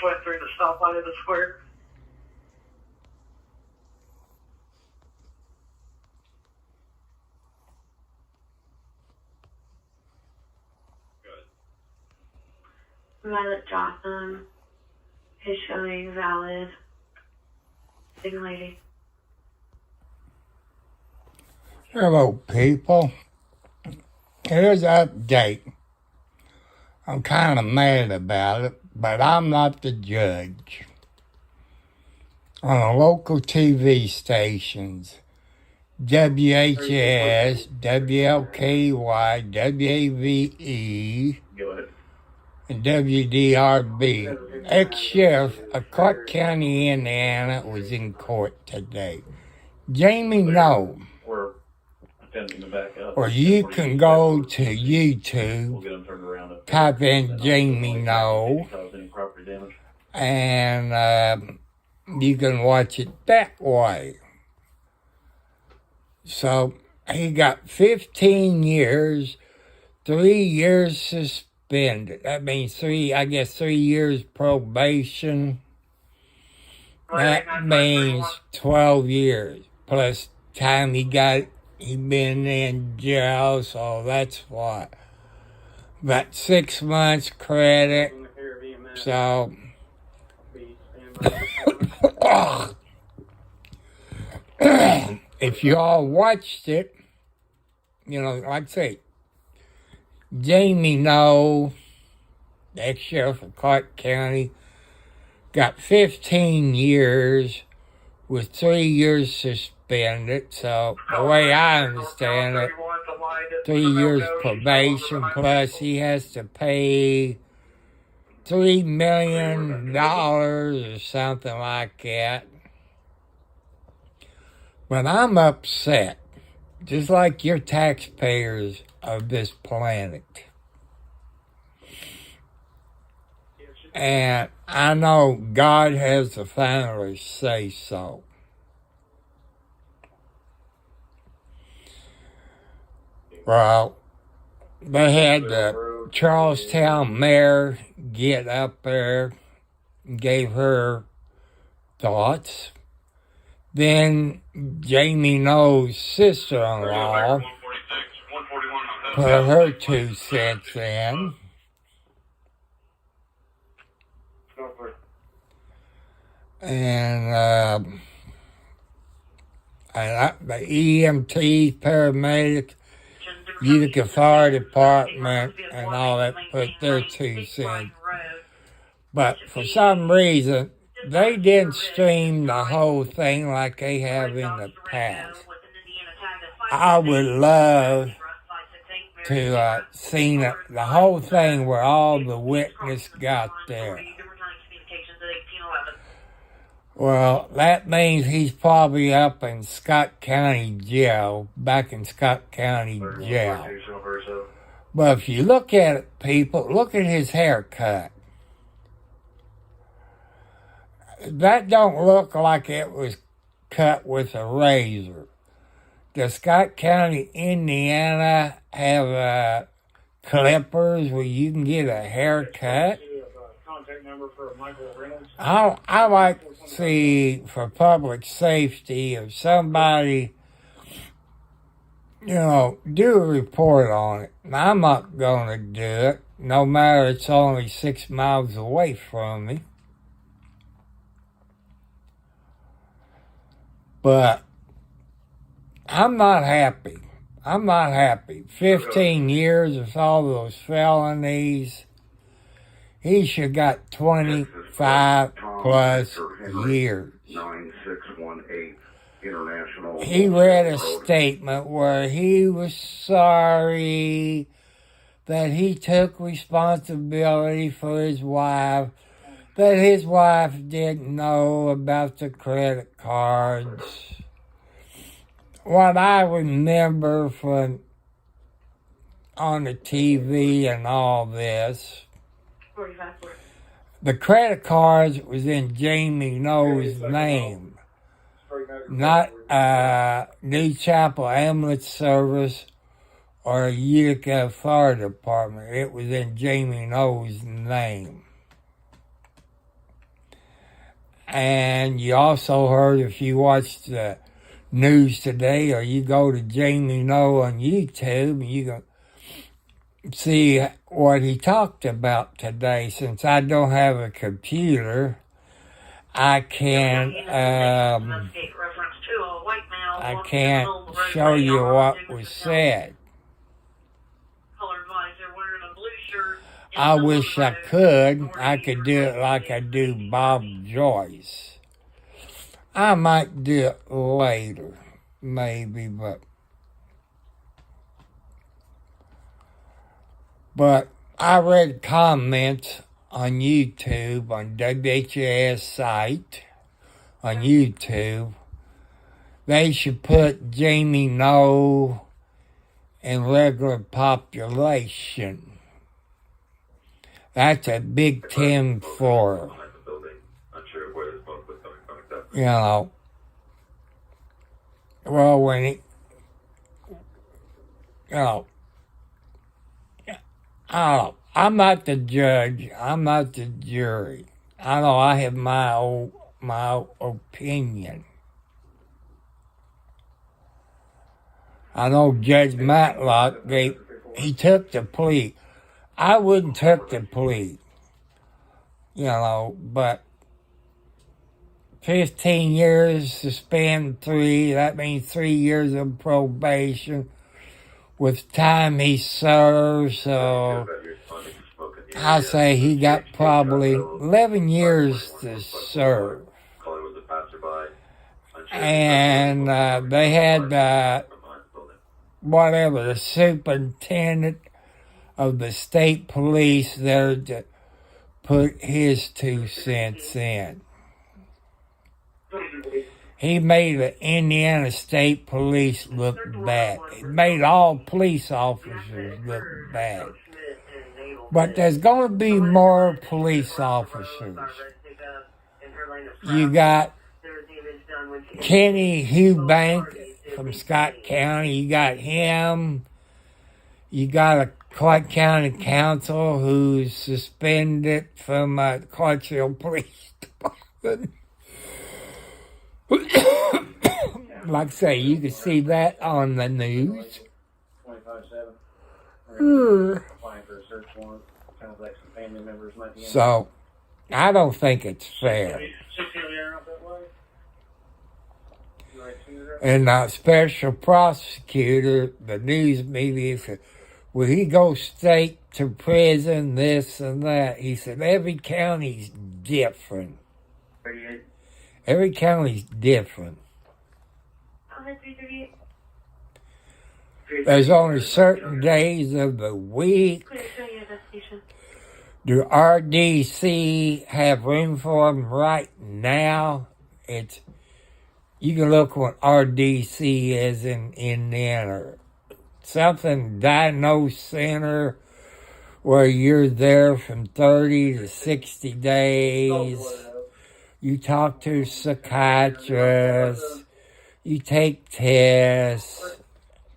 just went through the stoplight of the square. Violet Jotham is showing valid. Big lady. Hello, people. Here's an update. I'm kind of mad about it, but I'm not the judge. On the local TV stations, WHS, WLKY, WAVE, and WDRB. Ex-sheriff of Clark County, Indiana, was in court today. Jamie Noel. Or you can go to YouTube, type in Jamie Noel, and you can watch it that way. So he got 15 years, 3 years suspended. That means 3 years probation. That means 12 years plus time he been in jail, so that's what? About 6 months credit. So if you all watched it, like I say, Jamie Noel, ex-sheriff of Clark County, got 15 years with 3 years suspended. So the way I understand it, 3 years probation plus he has to pay $3 million or something like that. But I'm upset, just like your taxpayers of this planet. And I know God has the final say so. Well, they had the Charlestown mayor get up there and gave her thoughts. Then Jamie Noel's sister-in-law put her 2 cents in. And the EMT, paramedics, Utica Fire Department, and all that put their 2 cents. But for some reason, they didn't stream the whole thing like they have in the past. I would love to see the whole thing where all the witnesses got there. Well, that means he's probably up in Scott County Jail, back in Scott County Jail. But if you look at it, people, look at his haircut. That don't look like it was cut with a razor. Does Scott County, Indiana have clippers where you can get a haircut? I like to see, for public safety, if somebody, do a report on it. Now, I'm not going to do it, no matter it's only 6 miles away from me. But I'm not happy. 15 years with all those felonies. He should have got 25 plus years. He read a statement where he was sorry that he took responsibility for his wife, that his wife didn't know about the credit cards. What I remember from on the TV and all this, the credit cards was in Jamie Noel's name, not New Chapel Ambulance Service or Utica Fire Department. It was in Jamie Noel's name. And you also heard, if you watched the news today or you go to Jamie Noe on YouTube, you can see what he talked about today. Since I don't have a computer, I can't show you what was said. I wish I could. I could do it like I do Bob Joyce. I might do it later, maybe, but I read comments on YouTube, on WHAS site, on YouTube. They should put Jamie Noe in regular population. That's a Big Ten for, you know. Well, when he, you know, I'm not the judge. I'm not the jury. I know I have my opinion. I know Judge Matlock, he took the plea. I wouldn't took the plea, you know, but 15 years, suspend 3, that means 3 years of probation with time he served, so I say he got probably 11 years to serve. And they had, the superintendent of the state police there to put his 2 cents in. He made the Indiana State Police look bad. He made all police officers look bad. But there's going to be more police officers. You got Kenny Hubank from Scott County. You got him. You got a Clark County Council who's suspended from Clarksville Police Department. Like I say, you can see that on the news. 25/7. So, I don't think it's fair. And the special prosecutor, the news media said, will he go straight to prison, this and that? He said, every county's different. Every county's different. There's only certain days of the week. Do RDC have room for them right now? You can look what RDC is in Indiana. Something diagnose center where you're there from 30 to 60 days. You talk to psychiatrists. You take tests.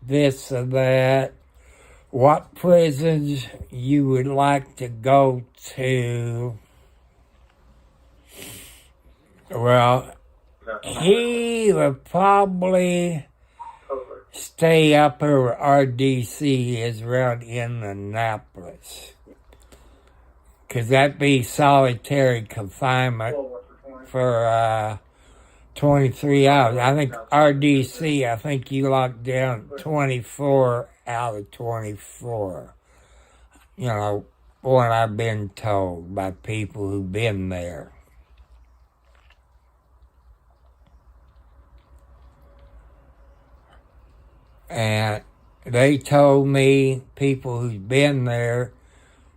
This or that. What prisons you would like to go to. Well, he would probably stay up where RDC is around Indianapolis. Because that'd be solitary confinement for 23 hours. I think RDC, you lock down 24 out of 24. You know, what I've been told by people who've been there. And they told me, people who've been there,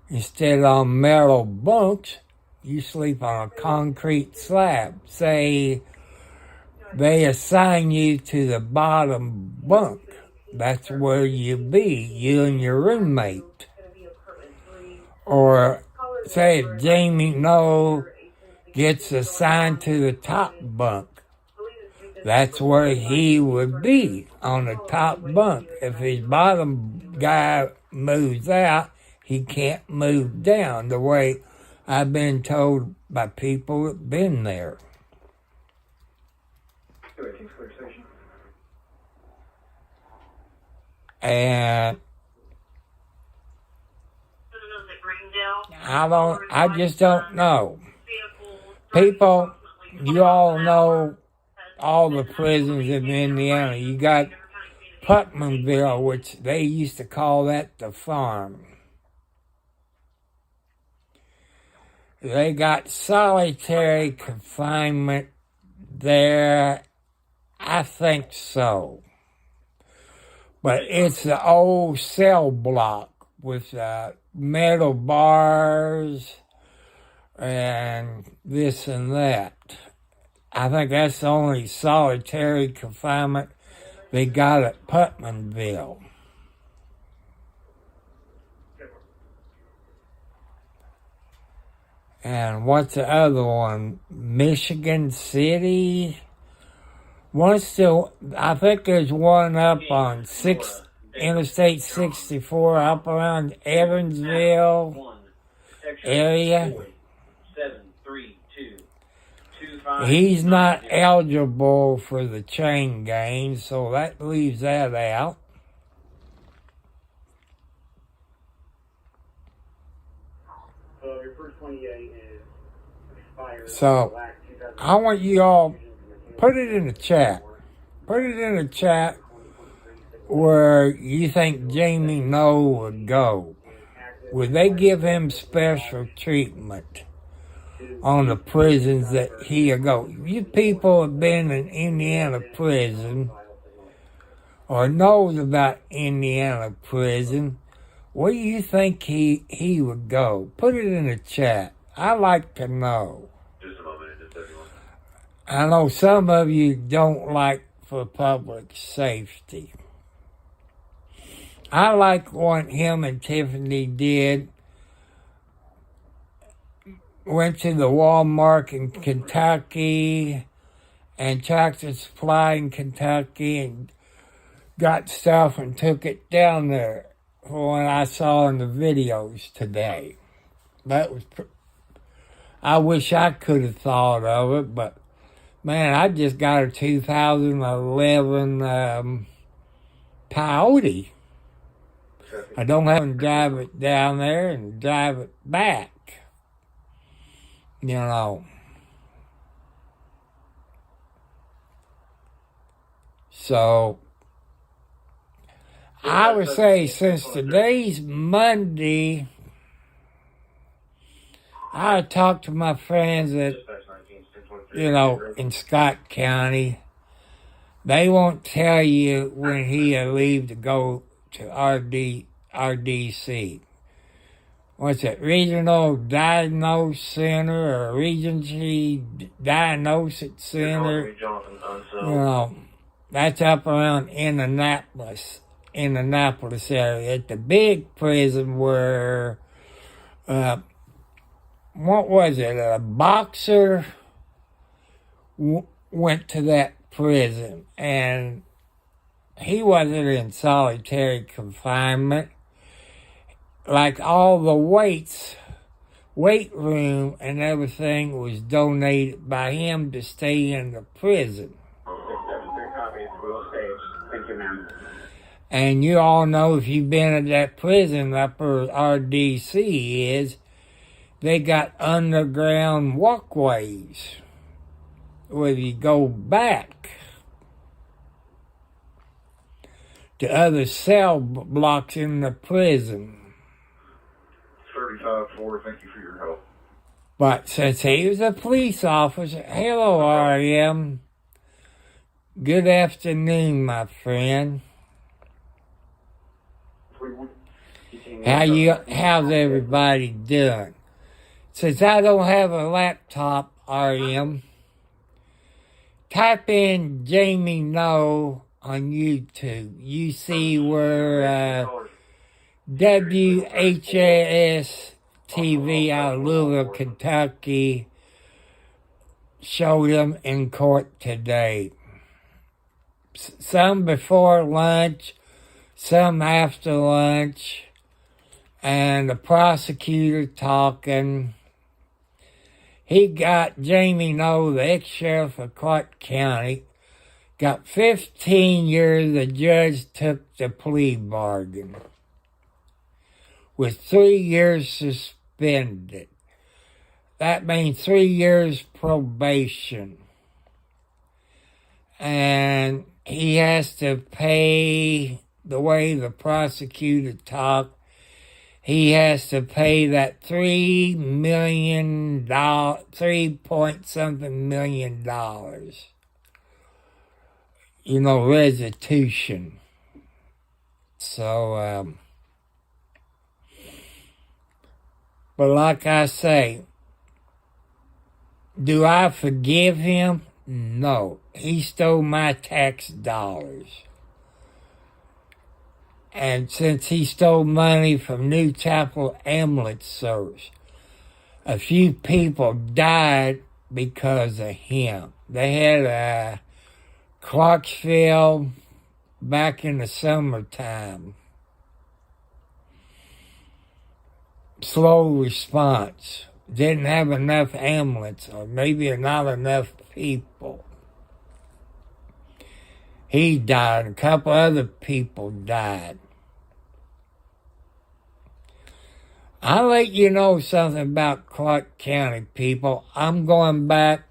instead of metal bunks, you sleep on a concrete slab. Say they assign you to the bottom bunk. That's where you be, you and your roommate. Or say if Jamie Noe gets assigned to the top bunk, that's where he would be, on the top bunk. If his bottom guy moves out, he can't move down, the way I've been told by people that have been there. And Greendale. I just don't know. People, you all know all the prisons in Indiana. You got Putmanville, which they used to call that the farm. They got solitary confinement there. I think so. But it's the old cell block with metal bars and this and that. I think that's the only solitary confinement they got at Putmanville. And what's the other one? Michigan City? I think there's one up on Interstate 64 up around Evansville area. He's not eligible for the chain gang, so that leaves that out. So your first 28 is expired. So I want you all, put it in the chat. Put it in the chat where you think Jamie Noe would go. Would they give him special treatment on the prisons that he'll go? You people have been in Indiana prison or knows about Indiana prison. Where do you think he would go? Put it in the chat. I'd like to know. Just a moment, everyone. I know some of you don't like for public safety. I like what him and Tiffany did. Went to the Walmart in Kentucky and Tractor Supply in Kentucky and got stuff and took it down there for what I saw in the videos today. That was, I wish I could have thought of it, but man, I just got a 2011 Coyote. I don't have to drive it down there and drive it back. You know. So, I would say since today's Monday, I talked to my friends that, in Scott County. They won't tell you when he'll leave to go to RDC. What's it? Regional Diagnosis Center or Regency Diagnosis Center. That's up around Indianapolis area. At the big prison where, what was it? A boxer went to that prison, and he wasn't in solitary confinement. Like all the weight room and everything was donated by him to stay in the prison. Thank you, ma'am. And you all know if you've been at that prison up where RDC is, they got underground walkways where you go back to other cell blocks in the prison. 35-4, thank you for your help. But since he was a police officer, hello, R.M. Good afternoon, my friend. How's everybody doing? Since I don't have a laptop, R.M., type in Jamie Noe on YouTube. You see where WHAS TV out of Louisville, Kentucky showed him in court today. Some before lunch, some after lunch, and the prosecutor talking. He got Jamie Noe, the ex-sheriff of Clark County, got 15 years. The judge took the plea bargain with 3 years suspended. That means 3 years probation. And he has to pay, the way the prosecutor talked, he has to pay that $3 million, 3-point-something million dollars. You know, restitution. So, but like I say, do I forgive him? No. He stole my tax dollars. And since he stole money from New Chapel Ambulance Service, a few people died because of him. They had a Clarksville back in the summertime. Slow response. Didn't have enough ambulance, or maybe not enough people. He died. A couple other people died. I'll let you know something about Clark County, people. I'm going back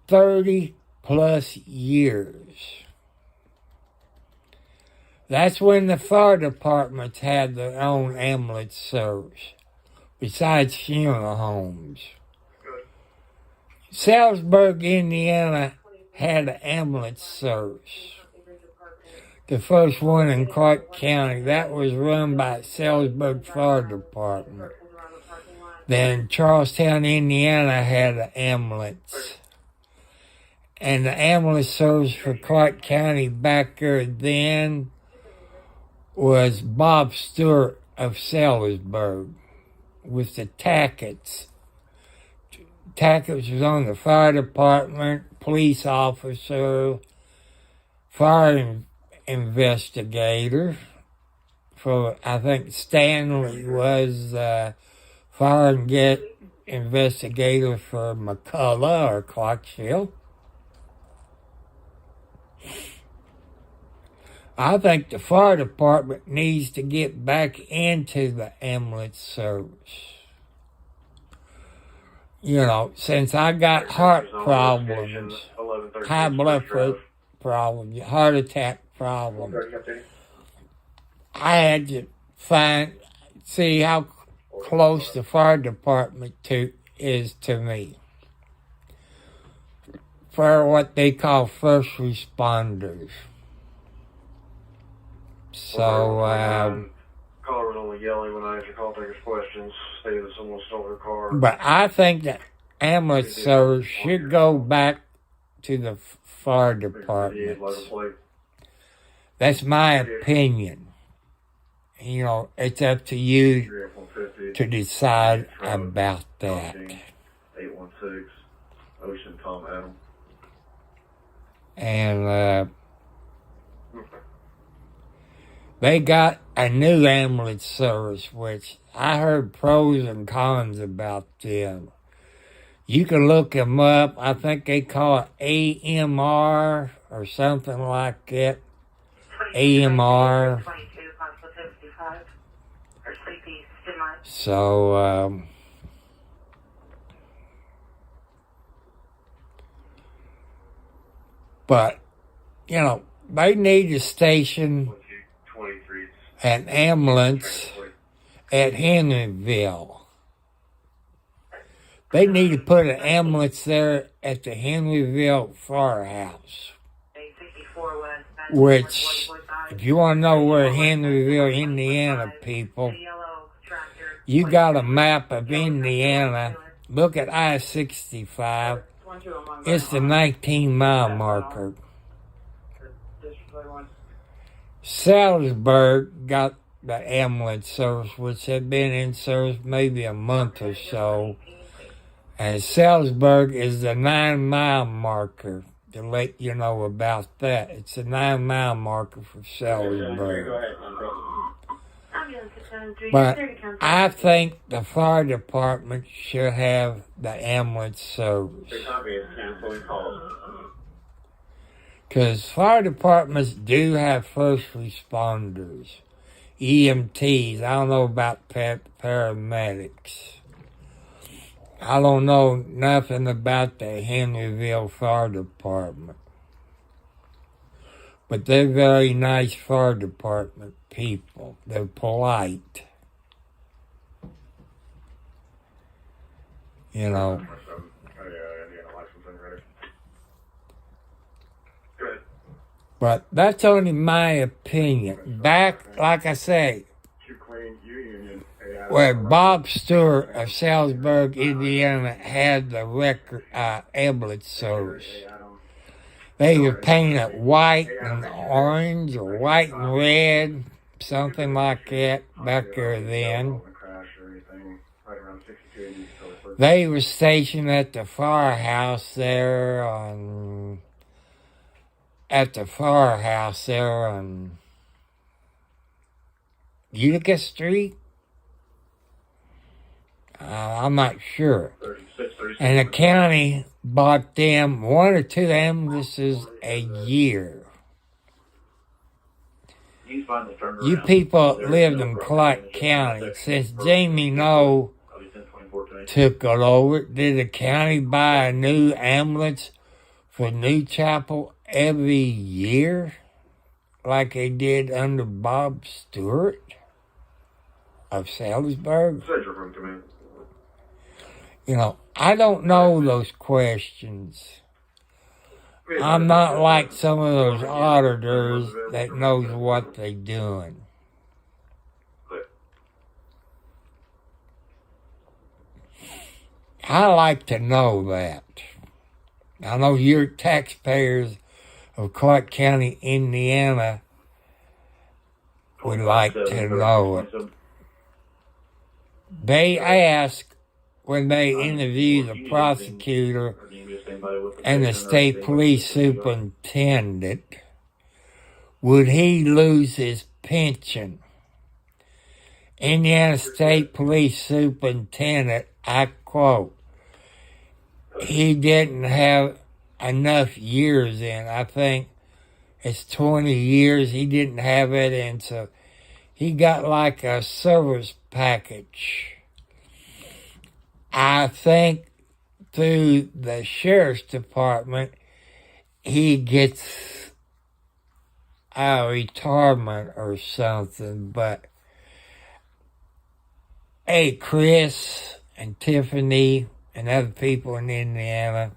30 plus years. That's when the fire departments had their own ambulance service, besides funeral homes. Salisbury, Indiana had an ambulance service. The first one in Clark County. That was run by Salisbury Fire Department. Then Charlestown, Indiana had an ambulance. And the ambulance service for Clark County back there then was Bob Stewart of Salisbury with the Tackett's. Tackett's was on the fire department, police officer, fire investigator. For I think Stanley was fire investigator for McCullough or Clarksville. I think the fire department needs to get back into the ambulance service. You know, since I got heart problems, high blood pressure problems, heart attack problems, I had to see how close the fire department is to me. For what they call first responders. So, caller was only yelling when I answered call takers' questions, stated that someone stole her car. But I think that ambulance service should go back to the fire departments. That's my opinion. You know, it's up to you to decide about that. 816 Ocean Tom Adam. And they got a new ambulance service, which I heard pros and cons about them. You can look them up. I think they call it AMR or something like that. AMR. So, but, you know, they need a station, an ambulance at Henryville. They need to put an ambulance there at the Henryville Firehouse. Which, if you want to know where Henryville, Indiana, people, you got a map of Indiana. Look at I-65. It's the 19-mile marker. Salisbury got the ambulance service, which had been in service maybe a month or so. And Salisbury is the 9-mile marker, to let you know about that. It's a 9-mile marker for Salisbury. But I think the fire department should have the ambulance service. Because fire departments do have first responders, EMTs. I don't know about paramedics. I don't know nothing about the Henryville Fire Department. But they're very nice fire department people. They're polite. You know. But that's only my opinion. Back, like I say, where Bob Stewart of Salzburg, Indiana, had the record ambulance service. They were painted white and orange or white and red, something like that back there then. They were stationed at the firehouse there on Utica Street. I'm not sure. And the county bought them 1 or 2 ambulances a year. You people that lived in Clark County, since Jamie Noe took it over, did the county buy a new ambulance for New Chapel every year, like they did under Bob Stewart of Salzburg? You know, I don't know those questions. I'm not like some of those auditors that knows what they're doing. I like to know that. I know your taxpayers of Clark County, Indiana, would like to know it. They ask, when they interview the prosecutor and the state police superintendent, would he lose his pension? Indiana State Police Superintendent, I quote, he didn't have enough years in. I think it's 20 years. He didn't have it in, so he got like a service package. I think through the sheriff's department, he gets a retirement or something. But hey, Chris and Tiffany and other people in Indiana,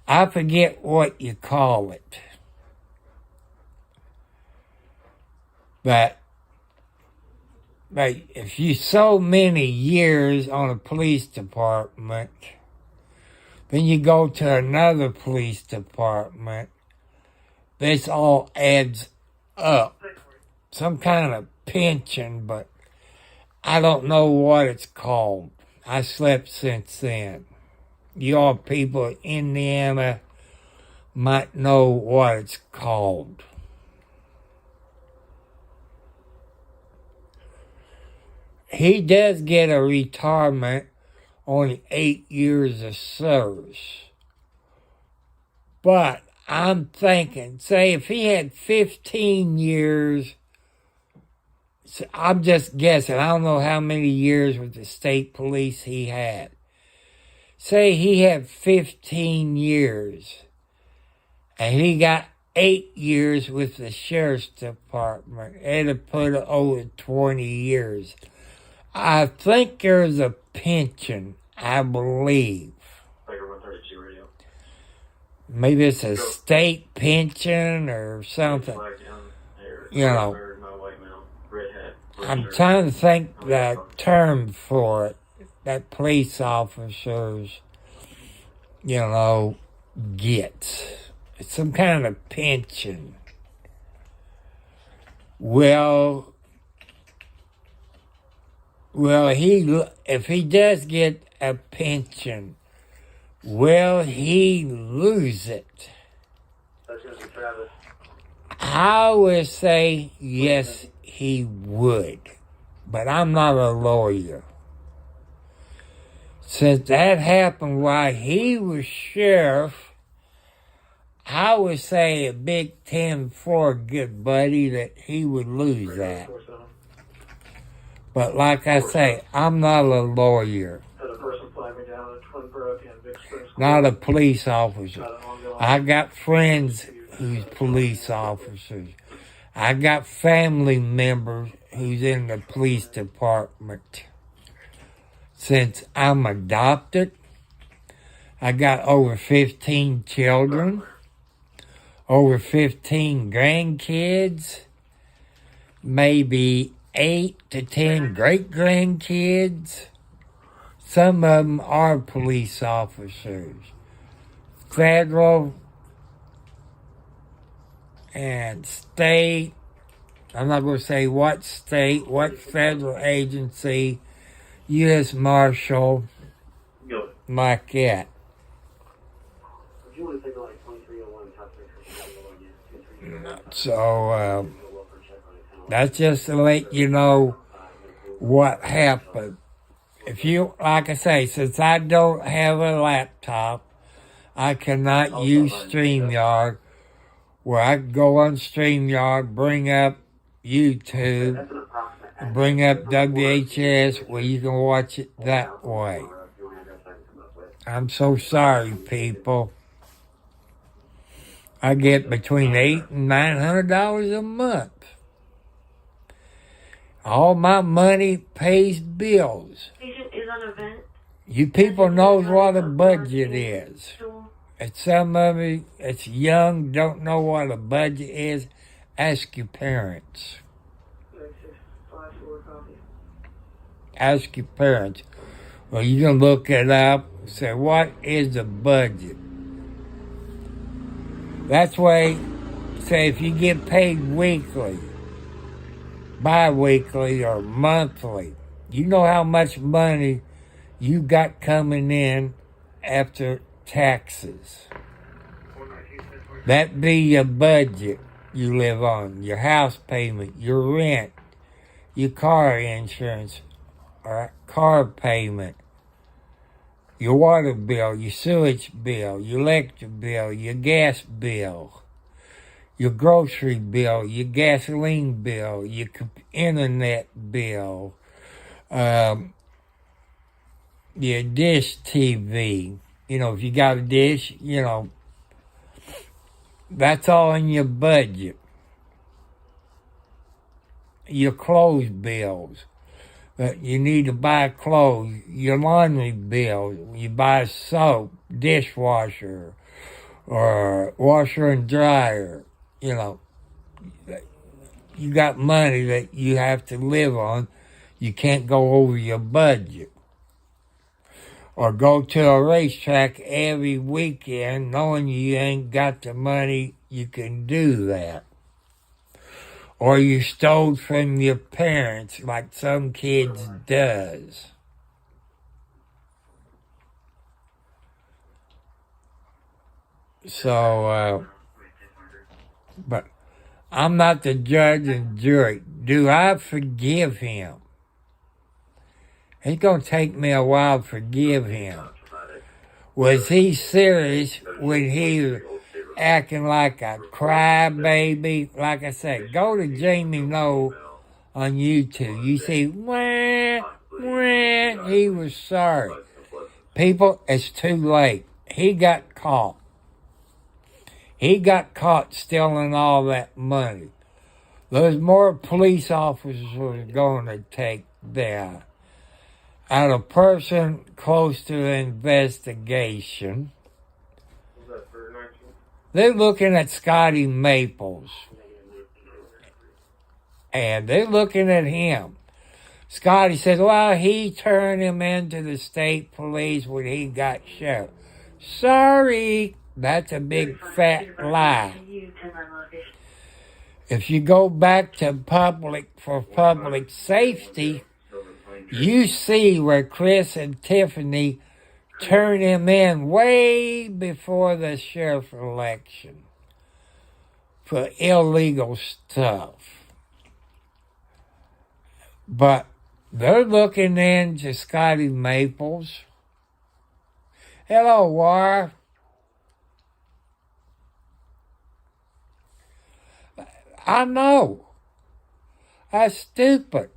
I forget what you call it. But if you so many years on a police department, then you go to another police department, this all adds up. Some kind of pension, but I don't know what it's called. I slept since then. You all people in Indiana might know what it's called. He does get a retirement on 8 years of service. But I'm thinking, say if he had 15 years, so I'm just guessing, I don't know how many years with the state police he had. Say he had 15 years, and he got 8 years with the sheriff's department. It'd put it over 20 years. I think there's a pension, I believe. Maybe it's a state pension or something. You know, I'm trying to think the term for it that police officers, you know, get. It's some kind of pension. Well, if he does get a pension, will he lose it? I would say yes, he would. But I'm not a lawyer. Since that happened while he was sheriff, I would say a Big Ten for a good buddy that he would lose that. But like I say, I'm not a lawyer, Had a person flag me down at Twin Brook and Big Springs. not a police officer. Got an ongoing- I got friends who's police officers. I got family members who's in the police department. Since I'm adopted, I got over 15 children, over 15 grandkids, maybe 8 to 10 great-grandkids. Some of them are police officers. Federal and state. I'm not going to say what state, what federal agency, U.S. Marshal, Good. like that. If you want to take like 2301 top 6 So, that's just to let you know what happened. If you, like I say, since I don't have a laptop, I cannot use StreamYard, where I can go on StreamYard, bring up YouTube, bring up WHS, where you can watch it that way. I'm so sorry, people. I get between $800 and $900 a month. All my money pays bills. Is an event? You people knows what a budget is. And some of you that's young don't know what a budget is. Ask your parents. Ask your parents. Well, you can look it up. Say, what is a budget? That's why, say, if you get paid weekly, bi-weekly, or monthly, you know how much money you got coming in after taxes. That be your budget you live on, your house payment, your rent, your car insurance, or car payment, your water bill, your sewage bill, your electric bill, your gas bill, your grocery bill, your gasoline bill, your internet bill, your dish TV. You know, if you got a dish, you know, that's all in your budget. Your clothes bills. You need to buy clothes. Your laundry bill. You buy soap, dishwasher, or washer and dryer. You know, you got money that you have to live on. You can't go over your budget. Or go to a racetrack every weekend knowing you ain't got the money you can do that. Or you stole from your parents like some kids does. So, but I'm not the judge and jury. Do I forgive him? It's going to take me a while to forgive him. Was he serious when he was acting like a crybaby? Like I said, go to Jamie Noel on YouTube. You see, wah, wah, he was sorry. People, it's too late. He got caught. He got caught stealing all that money. There's more police officers going to take there. And a person close to the investigation, they're looking at Scotty Maples. And they're looking at him. Scotty says, well, he turned him into the state police when he got shot. Sorry, that's a big fat lie. If you go back to public safety, you see where Chris and Tiffany turned him in way before the sheriff election for illegal stuff. But they're looking into Scotty Maples. Hello, War. I know. That's stupid.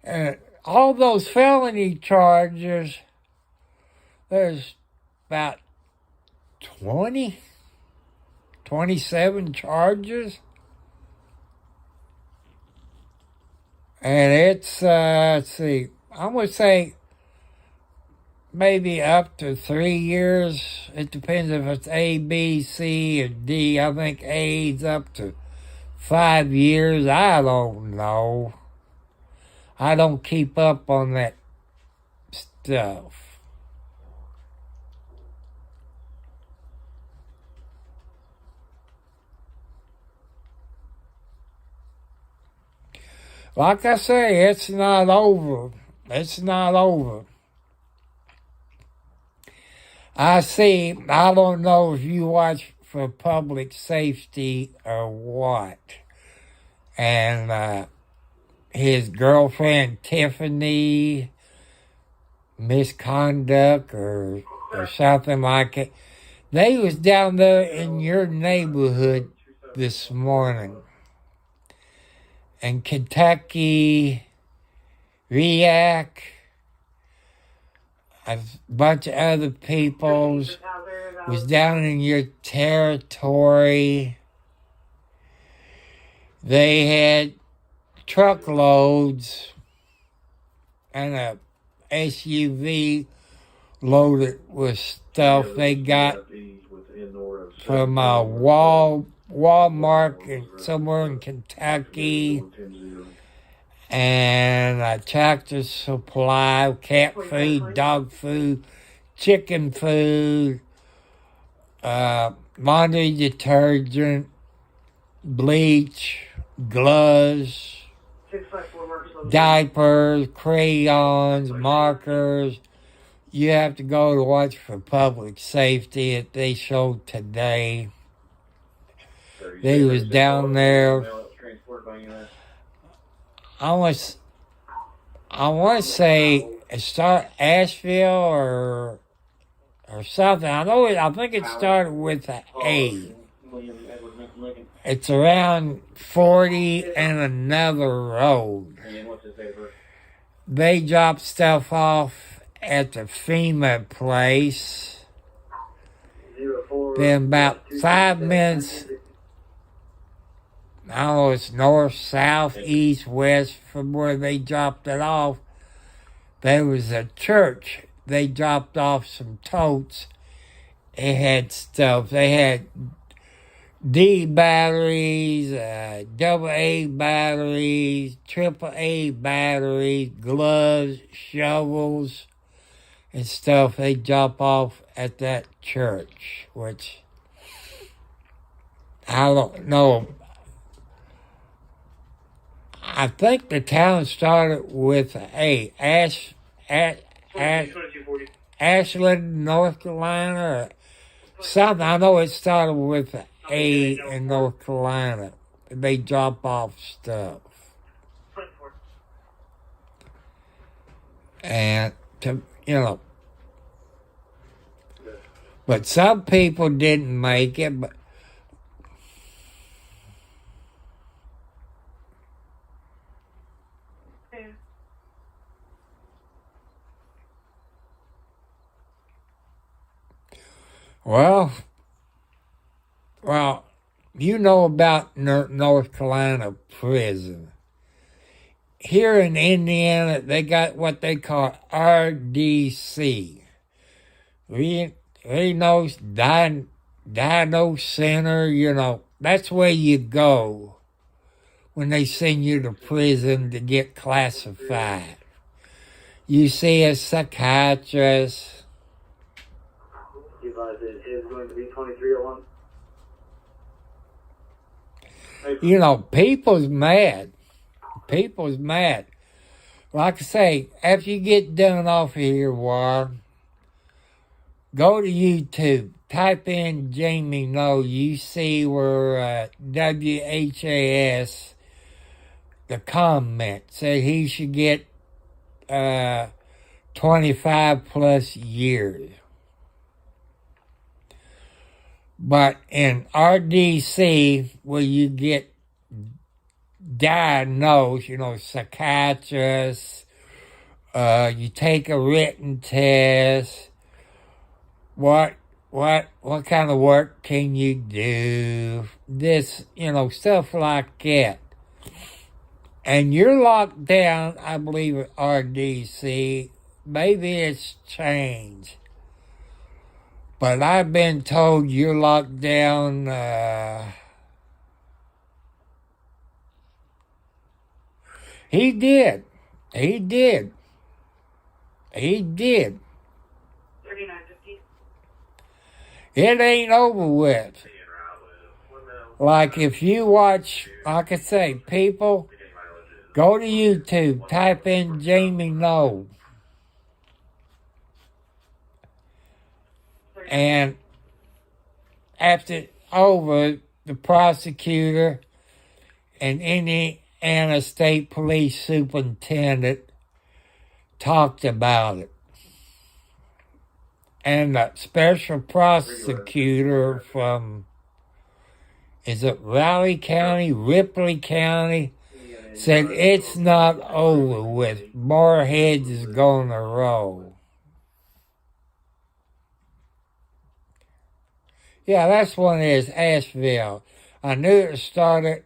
And all those felony charges, there's about 27 charges. And it's, let's see, I'm going to say maybe up to 3 years. It depends if it's A, B, C, or D. I think A's up to 5 years. I don't know. I don't keep up on that stuff. Like I say, it's not over. It's not over. I don't know if you watch for public safety or what. And his girlfriend, Tiffany, misconduct or something like it. They was down there in your neighborhood this morning. And Kentucky, React, a bunch of other peoples was down in your territory. They had truckloads and a SUV loaded with stuff they got from Walmart and somewhere in Kentucky, and a Tractor Supply, cat food, dog food, chicken food, laundry detergent, bleach, gloves, diapers, crayons, markers. You have to go to watch for public safety if they showed today. They was down there. I want to say it started Asheville or something. I think it started with an A. It's around 40 and another road. They dropped stuff off at the FEMA place. Then about 5 minutes, I don't know, it's north, south, east, west from where they dropped it off. There was a church. They dropped off some totes. It had stuff. They had D batteries, AA batteries, AAA batteries, gloves, shovels, and stuff they drop off at that church, which I don't know. I think the town started with A. Ashland, North Carolina, or something. I know it started with A in North Carolina. They drop off stuff. And, but some people didn't make it, but Well, you know about North Carolina prison. Here in Indiana, they got what they call RDC. Reno Dino Center, that's where you go when they send you to prison to get classified. You see a psychiatrist. It is going to be 2301. People's mad. People's mad. Like I say, after you get done off of here, War, go to YouTube. Type in Jamie No. You see where WHAS, the comment, said he should get 25 plus years. But in RDC, where you get diagnosed, psychiatrists, you take a written test. What kind of work can you do? This, stuff like that. And you're locked down, I believe, at RDC. Maybe it's changed. But I've been told you're locked down, He did. 3950. It ain't over with. Like if you watch, like I say, people, go to YouTube, type in Jamie Knoll. And after over, the prosecutor and Indiana State Police Superintendent talked about it. And the special prosecutor from, is it Ripley County, said it's not over with. More heads is going to roll. Yeah, that's what it is, Asheville. I knew it started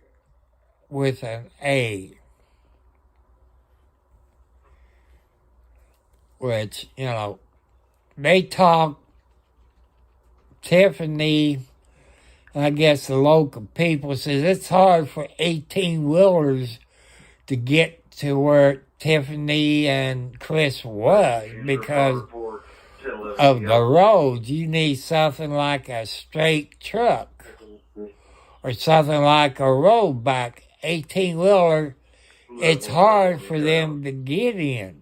with an A. Which, they talk, Tiffany, I guess the local people says it's hard for 18-wheelers to get to where Tiffany and Chris was because of the roads. You need something like a straight truck or something like a roadback. 18-wheeler, it's hard for them to get in.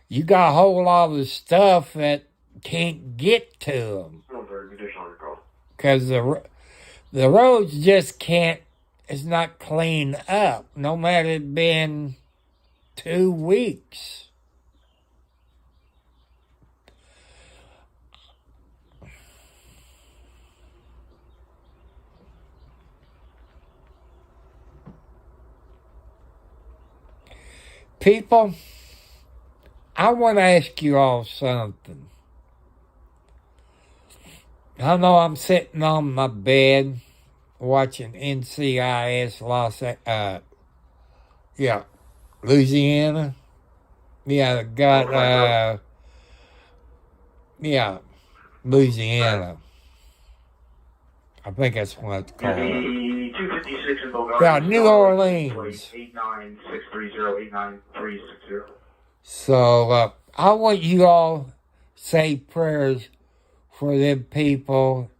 You got a whole lot of stuff that can't get to them. Because the roads just can't, it's not cleaned up, no matter it been 2 weeks. People, I want to ask you all something. I know I'm sitting on my bed watching NCIS Louisiana. Yeah, got, Louisiana. I think that's what it's called. 256 in Bogota. Yeah, New Orleans. 89630-89360. So, I want you all say prayers for them people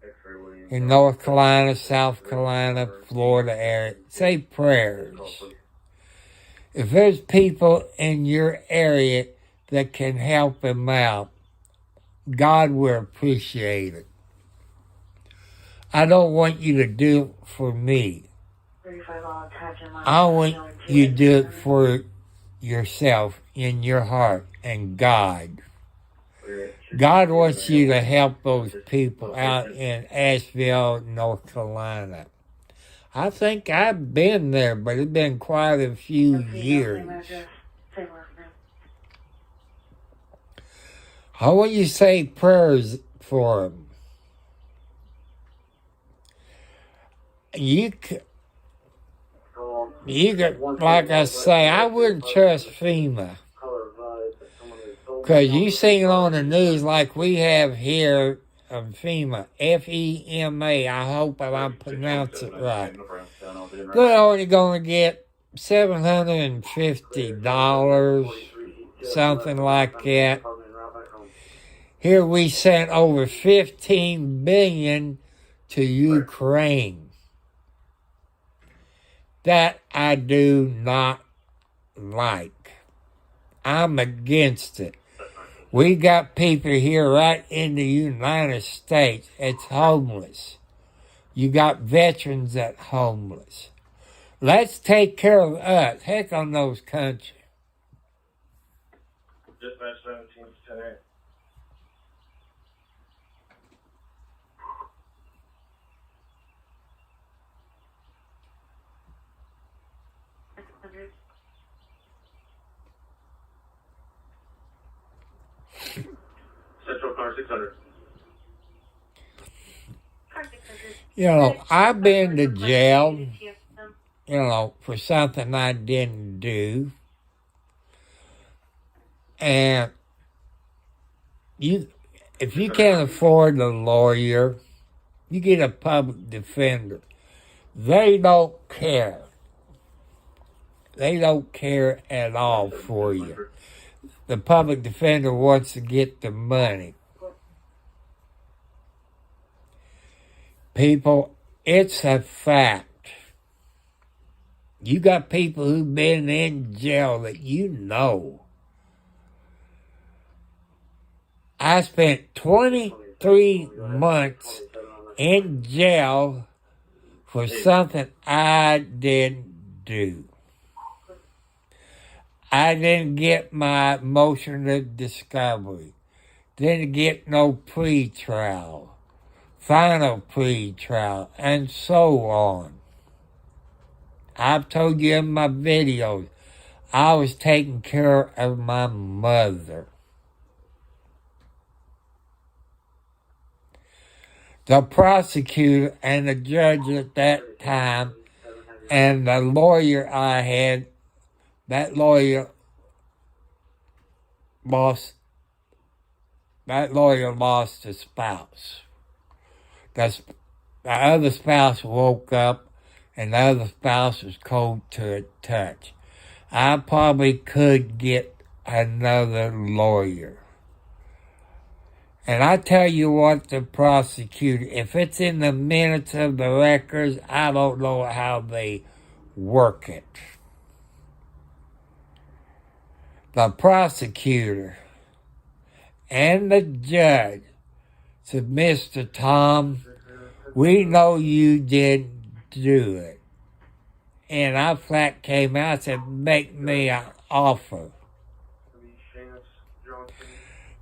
in North Carolina, South Carolina, Florida area. Say prayers. If there's people in your area that can help them out, God will appreciate it. I don't want you to do it for me. I want you to do it for yourself in your heart and God. God wants you to help those people out in Asheville, North Carolina. I think I've been there, but it's been quite a few years. I want you to say prayers for them. You could, like I say, I wouldn't trust FEMA. Because you seen on the news like we have here of FEMA, F-E-M-A, I hope I pronounce it right. They're only going to get $750, something like that. Here we sent over $15 billion to Ukraine. That I do not like. I'm against it. We got people here right in the United States that's homeless. You got veterans that's homeless. Let's take care of us. Heck on those countries. Dispatch 17 to 10. car 600. Car 600. You know, I've been to jail, TFM. you know, for something I didn't do. And if you can't afford a lawyer, you get a public defender. They don't care. They don't care at all for you. The public defender wants to get the money. People, it's a fact. You got people who've been in jail that you know. I spent 23 months in jail for something I didn't do. I didn't get my motion of discovery. Didn't get no pre-trial, final pre-trial, and so on. I've told you in my videos, I was taking care of my mother. The prosecutor and the judge at that time and the lawyer I had, that lawyer lost a spouse. The other spouse woke up and the other spouse was cold to the touch. I probably could get another lawyer. And I tell you what, the prosecutor, if it's in the minutes of the records, I don't know how they work it. The prosecutor and the judge said, Mr. Tom, we know you didn't do it. And I flat came out and said, make me an offer.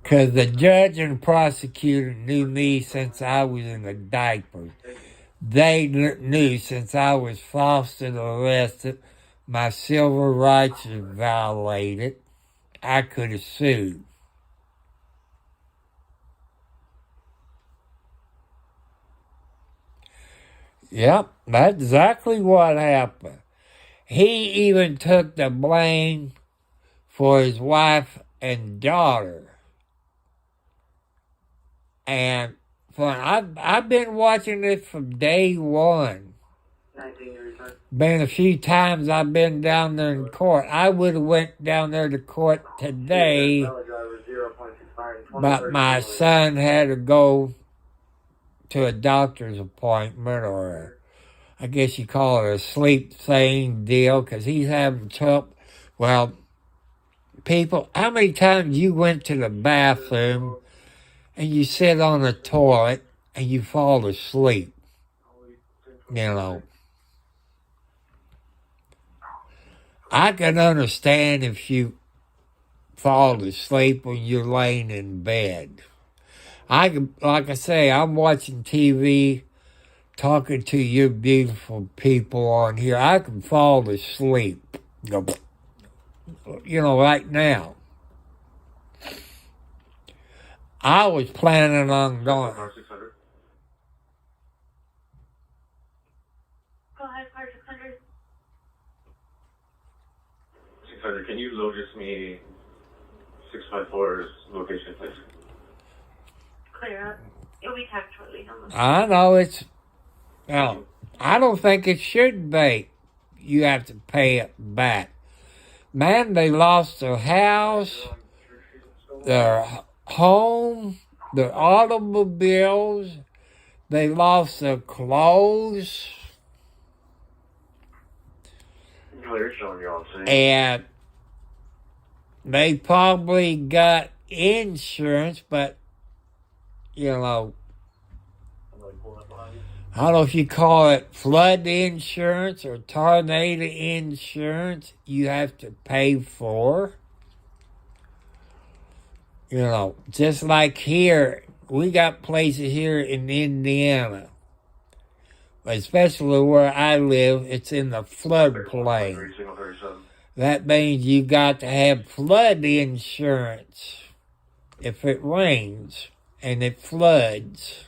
Because the judge and prosecutor knew me since I was in the diapers. They knew since I was falsely arrested, my civil rights were violated. I could have sued. Yep, that's exactly what happened. He even took the blame for his wife and daughter. And I've been watching this from day one. 19 years old. Been a few times I've been down there in court. I would have went down there to court today, but my son had to go to a doctor's appointment, or I guess you call it a sleep thing deal, because he's having trouble. Well, people, how many times you went to the bathroom and you sit on the toilet and you fall asleep? You know, I can understand if you fall asleep when you're laying in bed. Like I say, I'm watching TV, talking to you beautiful people on here. I can fall asleep, you know, right now. I was planning on going. Car 600. Go ahead, car 600. 600, can you locate me 654's location, please? Clear up. It'll be tagged shortly. I know it's. Well, I don't think it should be. You have to pay it back. Man, they lost their house, their home, their automobiles. They lost their clothes. No, you're showing you all the same. And they probably got insurance, but, you know, I don't know if you call it flood insurance or tornado insurance, you have to pay for. You know, just like here, we got places here in Indiana, especially where I live, it's in the floodplain. That means you got to have flood insurance if it rains and it floods.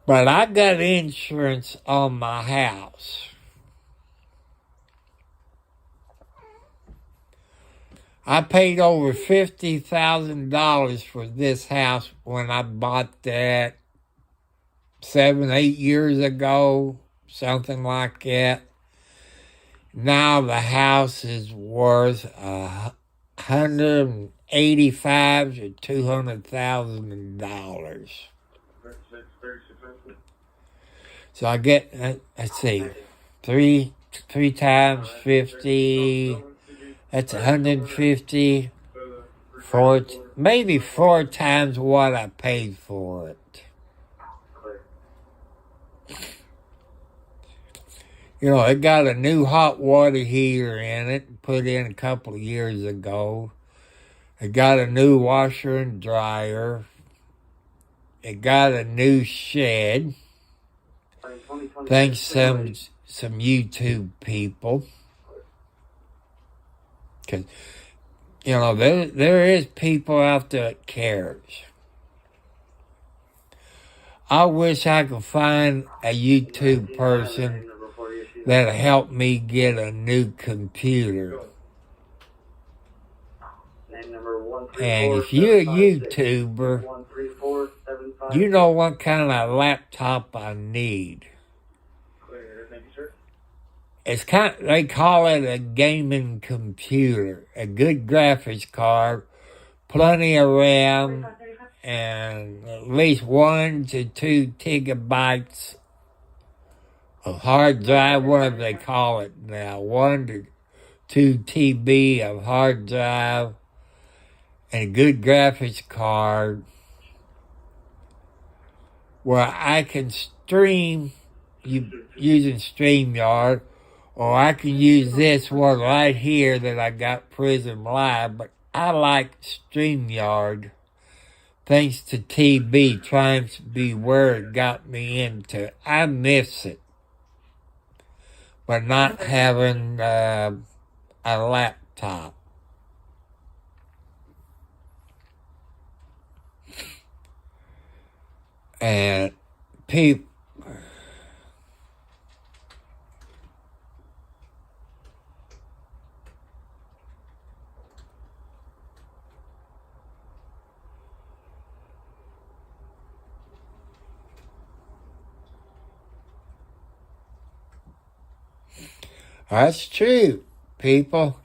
But I got insurance on my house. I paid over $50,000 for this house when I bought that 7, 8 years ago, something like that. Now the house is worth $185,000 to $200,000. So I get, let's see, three times 50. That's 150, maybe 4 times what I paid for it. You know, it got a new hot water heater in it, put in a couple of years ago. It got a new washer and dryer. It got a new shed. Thanks to some YouTube people. Because, you know, there is people out there that cares. I wish I could find a YouTube person that'll help me get a new computer. And if you're a YouTuber, you know what kind of laptop I need. It's they call it a gaming computer, a good graphics card, plenty of RAM, and at least 1 to 2 gigabytes of hard drive, whatever they call it now, 1 to 2 TB of hard drive, and a good graphics card where I can stream using StreamYard. Or I can use this one right here that I got Prism Live, but I like StreamYard. Thanks to TB trying to be where it got me into. I miss it. But not having a laptop. And people. That's true, people.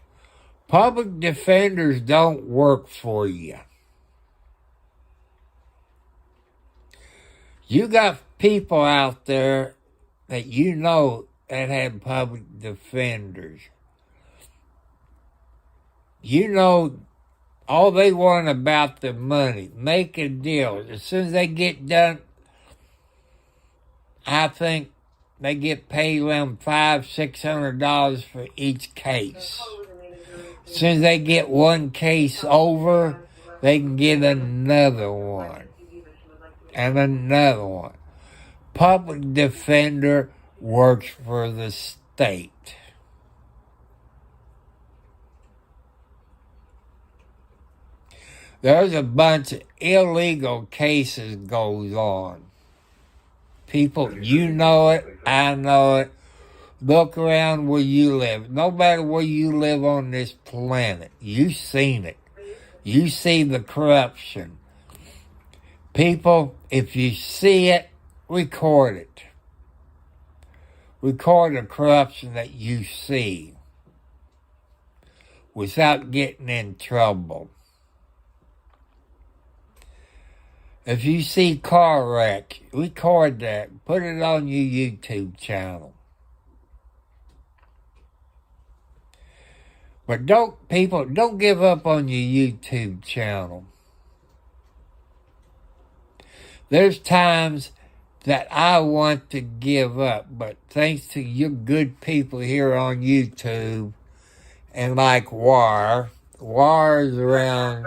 Public defenders don't work for you. You got people out there that you know that have public defenders. You know all they want about the money. Make a deal. As soon as they get done, I think they get paid around $500-$600 for each case. As soon as they get one case over, they can get another one. And another one. Public defender works for the state. There's a bunch of illegal cases goes on. People, you know it, I know it. Look around where you live. No matter where you live on this planet, you've seen it. You see the corruption. People, if you see it, record it. Record the corruption that you see without getting in trouble. If you see car wreck, record that. Put it on your YouTube channel. But don't give up on your YouTube channel. There's times that I want to give up, but thanks to you good people here on YouTube, and like War is around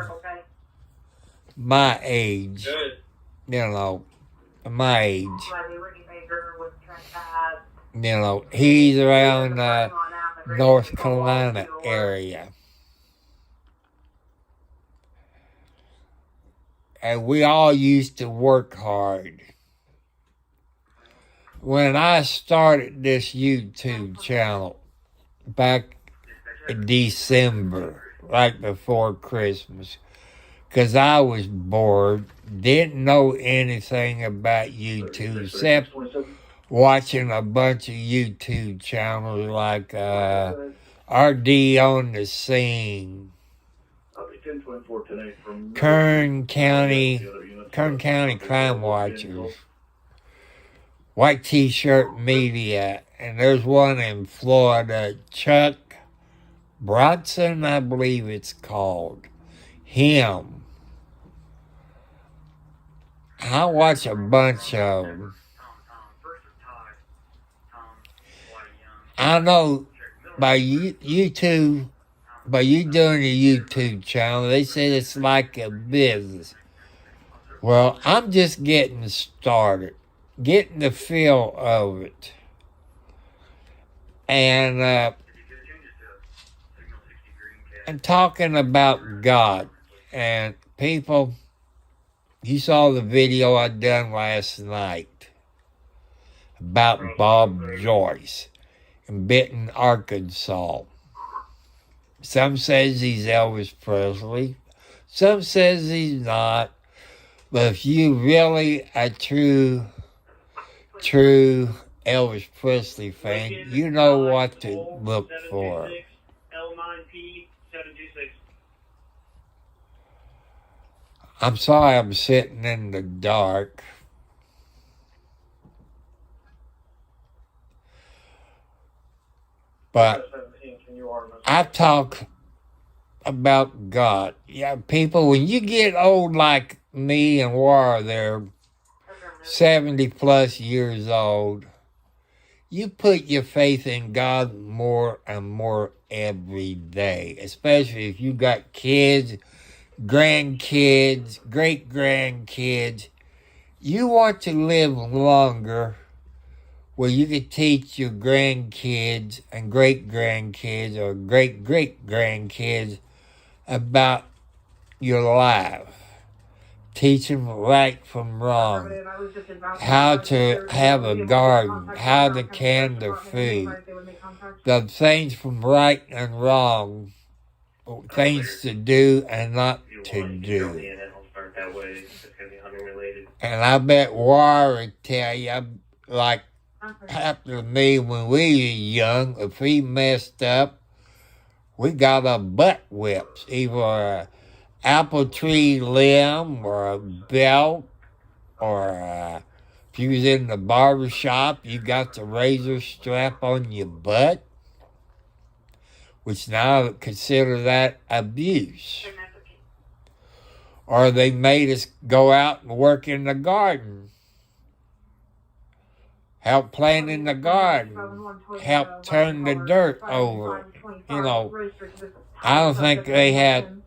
my age. Good. You know, my age. You know, he's around North Carolina area. and we all used to work hard. When I started this YouTube channel back in December, right before Christmas, because I was bored, didn't know anything about YouTube except watching a bunch of YouTube channels like RD on the Scene, Kern County Crime Watchers, White T-Shirt Media, and there's one in Florida, Chuck Bronson, I believe it's called. Him. I watch a bunch of them. I know by YouTube, by you doing a YouTube channel, they said it's like a business. Well, I'm just getting started, getting the feel of it. And talking about God. And people, you saw the video I done last night about Bob Joyce in Benton, Arkansas. Some says he's Elvis Presley. Some says he's not. But if you really a true Elvis Presley fan, you know what to look for. I'm sorry I'm sitting in the dark. But I talk about God. Yeah, people, when you get old like me and War, they're 70 plus years old, you put your faith in God more and more every day, especially if you got kids, grandkids, great-grandkids. You want to live longer where you can teach your grandkids and great-grandkids or great-great-grandkids about your life. Teach them right from wrong, how to have a garden, how to can their food, the things from right and wrong, things to do and not to do. And I bet War would tell you, like happened to me when we were young, if we messed up, we got a butt whipped, either a apple tree limb or a belt, or if you was in the barber shop, you got the razor strap on your butt, which now I would consider that abuse. Or they made us go out and work in the garden, help plant in the garden, help turn the dirt over. You know, I don't think they had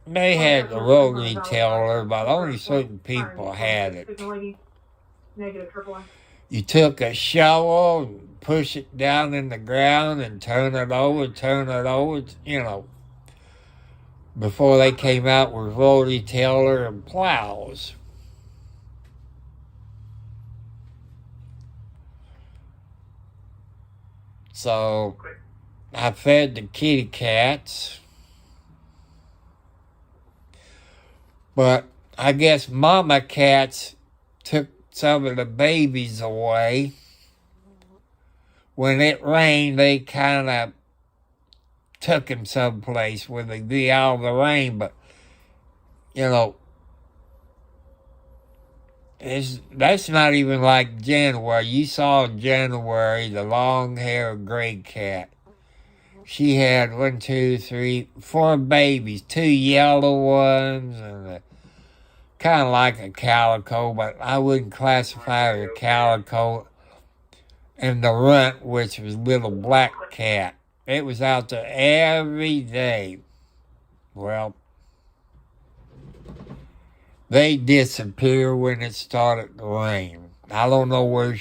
the rotary tiller, but only certain people had it. You took a shovel and push it down in the ground and turn it over, you know, before they came out with rotary tiller and plows. So I fed the kitty cats. But I guess mama cats took some of the babies away. When it rained, they kind of took them someplace where they'd be out of the rain. But, you know, that's not even like January. You saw January, the long-haired gray cat. She had 4 babies, 2 yellow ones, and kind of like a calico, but I wouldn't classify her as a calico. And the runt, which was little black cat. It was out there every day. Well, they disappeared when it started to rain. I don't know where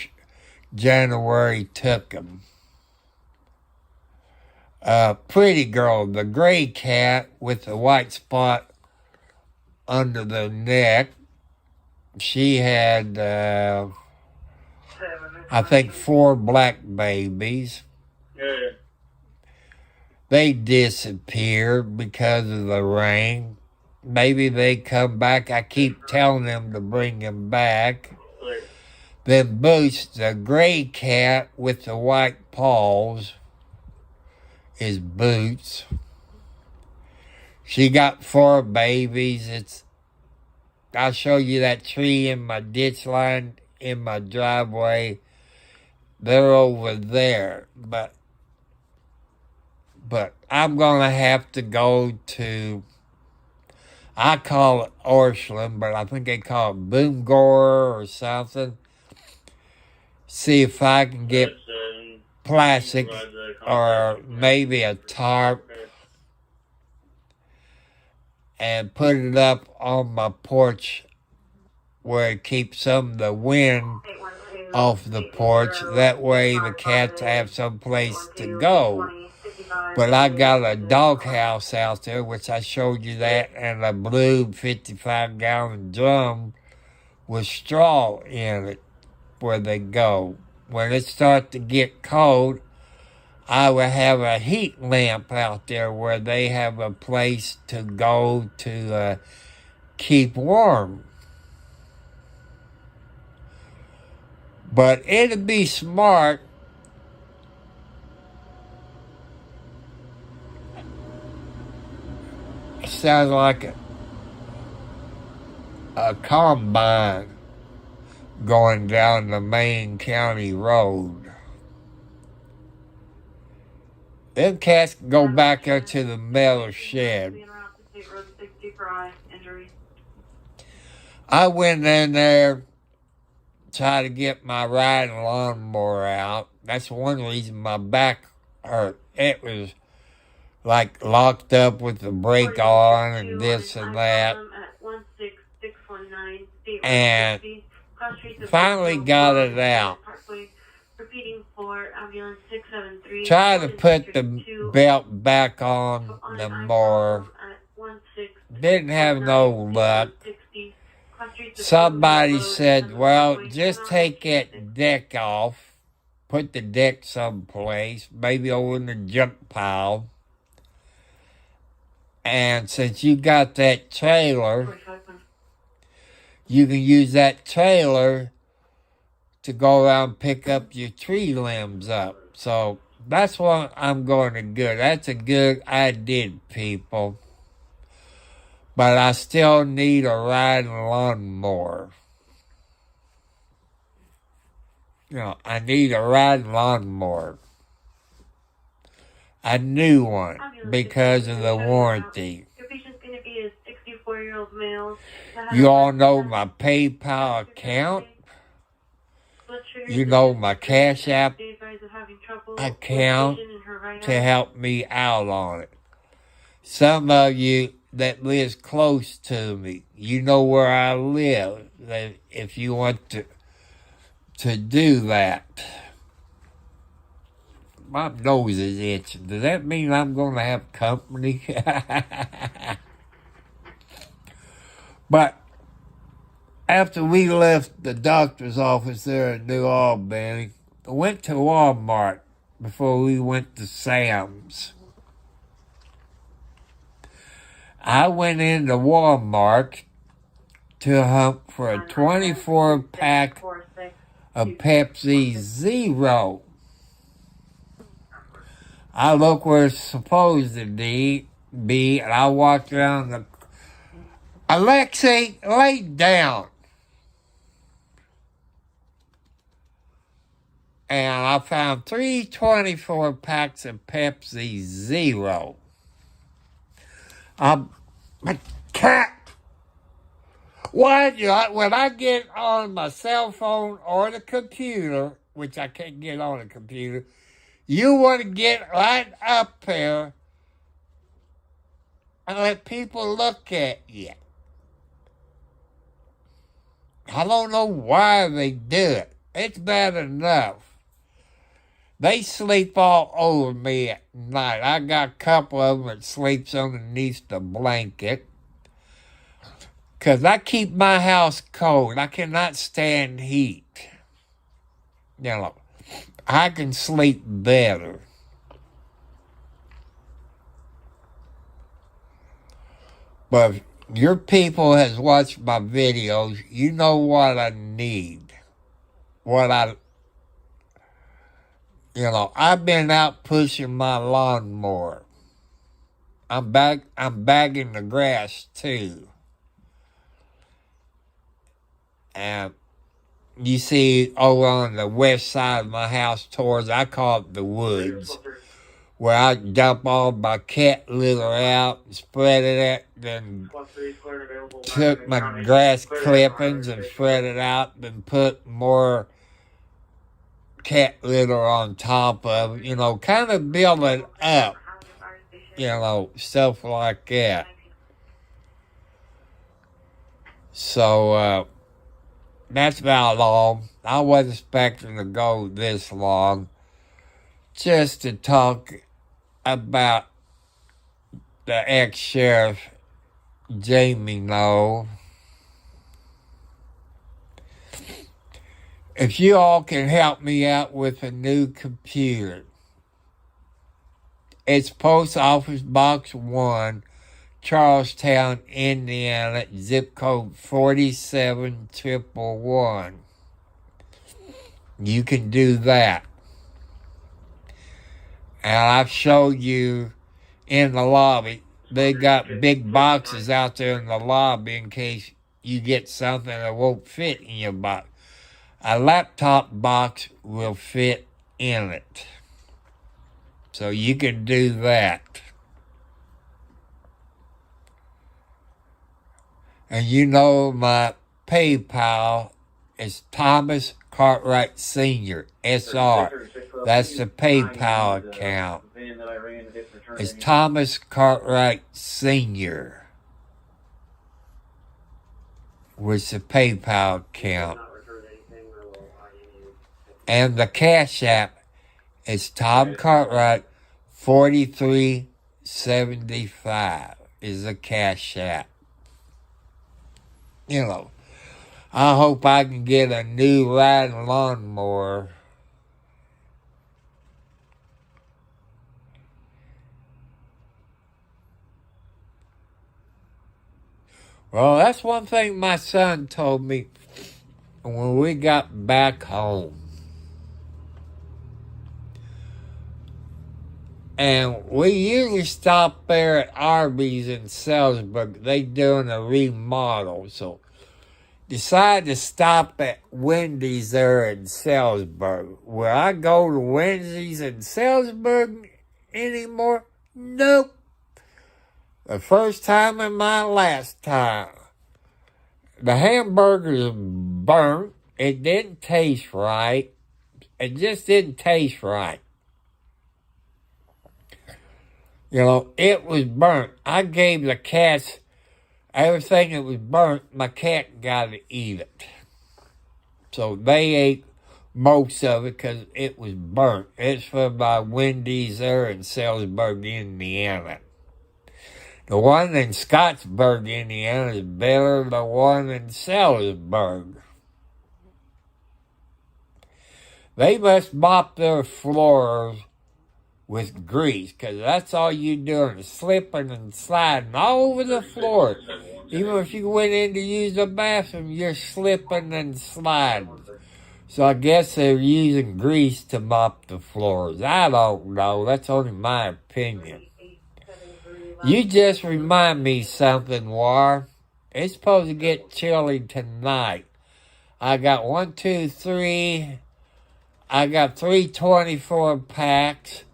January took them. Pretty Girl, the gray cat with the white spot under the neck. She had, I think, 4 black babies. Yeah. They disappeared because of the rain. Maybe they come back. I keep telling them to bring them back. Then Boots, the gray cat with the white paws, is Boots. She got 4 babies. I'll show you that tree in my ditch line in my driveway. They're over there. But I'm going to have to go to, I call it Orchland, but I think they call it Boomgore or something. See if I can get plastic or maybe a tarp and put it up on my porch where it keeps some of the wind off the porch. That way the cats have some place to go. But I got a doghouse out there, which I showed you that, and a blue 55-gallon drum with straw in it where they go. When it starts to get cold, I will have a heat lamp out there where they have a place to go to keep warm. But it'd be smart it sounds like a combine going down the main county road. Them cats can go back there to the metal shed. I went in there, tried to get my riding lawnmower out. That's one reason my back hurt. It was like locked up with the brake on and this and that. And finally got it out. Tried to put the belt back on the mower. Didn't have no luck. Somebody said, well, just take that deck off. Put the deck someplace, maybe over in the junk pile. And since you got that trailer, you can use that trailer to go around and pick up your tree limbs up. So that's what I'm going to do. That's a good idea, people. But I still need a riding lawnmower. I need a riding lawnmower. A new one because of the warranty. Your patient's going to be a 64-year-old male. You all know my PayPal account. You know my Cash App account to help me out on it. Some of you that lives close to me, you know where I live. If you want to do that. My nose is itching. Does that mean I'm going to have company? But after we left the doctor's office there in New Albany, I went to Walmart before we went to Sam's. I went into Walmart to hunt for a 24-pack of Pepsi Zero. I look where it's supposed to be, and I walked around the... Alexi, lay down. And I found 3 24 packs of Pepsi Zero. My cat. When I get on my cell phone or the computer, which I can't get on the computer, you want to get right up there and let people look at you. I don't know why they do it. It's bad enough. They sleep all over me at night. I got a couple of them that sleeps underneath the blanket. 'Cause I keep my house cold. I cannot stand heat. You know, I can sleep better. But if your people has watched my videos, you know what I need. I've been out pushing my lawnmower. I'm bagging the grass too. And you see over on the west side of my house towards, I call it the woods, where I dump all my cat litter out and spread it out, then took my grass clippings and spread it out and put more cat litter on top of it, kind of build it up, stuff like that. So, that's about all. I wasn't expecting to go this long, just to talk about the ex-sheriff, Jamie Knoll. If you all can help me out with a new computer, it's Post Office Box 1, Charlestown, Indiana, zip code 47111. You can do that. And I've showed you in the lobby, they got big boxes out there in the lobby in case you get something that won't fit in your box. A laptop box will fit in it. So you can do that. And my PayPal is Thomas Cartwright Sr., SR. That's the PayPal account. It's Thomas Cartwright Sr. with the PayPal account. And the Cash App is Tom Cartwright 4375 is the Cash App. I hope I can get a new riding lawnmower. Well, that's one thing my son told me when we got back home. And we usually stop there at Arby's in Salisbury. They doing a remodel, so decided to stop at Wendy's there in Salisbury. Will I go to Wendy's in Salisbury anymore? Nope. The first time and my last time. The hamburgers burnt. It didn't taste right. It just didn't taste right. It was burnt. I gave the cats everything that was burnt. My cat got to eat it. So they ate most of it because it was burnt. It's from Wendy's there in Salisbury, Indiana. The one in Scottsburg, Indiana is better than the one in Salisbury. They must mop their floors with grease, because that's all you're doing is slipping and sliding all over the floor. Even if you went in to use the bathroom, you're slipping and sliding. So I guess they're using grease to mop the floors. I don't know. That's only my opinion. You just remind me something, War. It's supposed to get chilly tonight. I got 1, 2, 3. I got 3 24 packs.